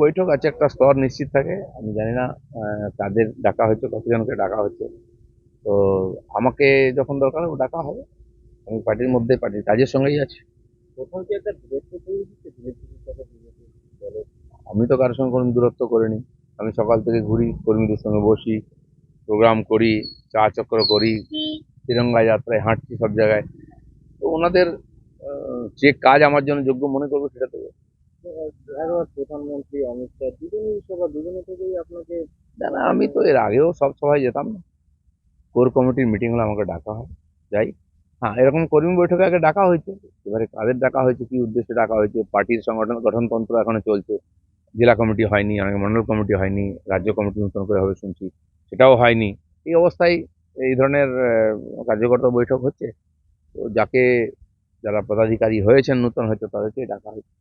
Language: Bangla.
বৈঠক আছে, একটা স্তর নিশ্চিত থাকে। আমি জানি না কাদের ডাকা হয়েছে, কতজনকে ডাকা হচ্ছে। তো আমাকে যখন দরকার হবে ডাকা হবে। আমি পার্টির মধ্যে পার্টির কাজের সঙ্গেই আছি। কোথাও কি একটা দূরত্ব তৈরি হচ্ছে বিজেপির সাথে বিজেপি দলের? আমি তো কারোর সঙ্গে কোনো দূরত্ব করিনি। আমি সকাল থেকে ঘুরি, কর্মীদের সঙ্গে বসি, প্রোগ্রাম করি, চা চক্র করি, তিরঙ্গা যাত্রায় হাঁটছি সব জায়গায়। তো ওনাদের যে কাজ আমার জন্য যোগ্য মনে করবো সেটা দেবো। একবার প্রধানমন্ত্রী অমিত শাহ দুজনেই সভা, দুজনে থেকেই আপনাকে না না, আমি মানে তো এর আগেও সব সভায় যেতাম না। কোর কমিটির মিটিং হলে আমাকে ডাকা হয়, যাই। হ্যাঁ, এরকম কর্মী বৈঠকে আগে ডাকা হয়েছে। এবারে কাদের ডাকা হয়েছে, কি উদ্দেশ্যে ডাকা হয়েছে, পার্টির সংগঠন গঠনতন্ত্র এখনো চলছে। জেলা কমিটি হয়নি, অনেক মন্ডল কমিটি হয়নি, রাজ্য কমিটি নতুন করে হবে শুনছি, সেটাও হয়নি। এই অবস্থায় এই ধরনের কার্যকর্তা বৈঠক হচ্ছে। তো যারা পদাধিকারী হয়েছেন নতুন, হয়তো তাদেরকে ডাকা হয়েছে।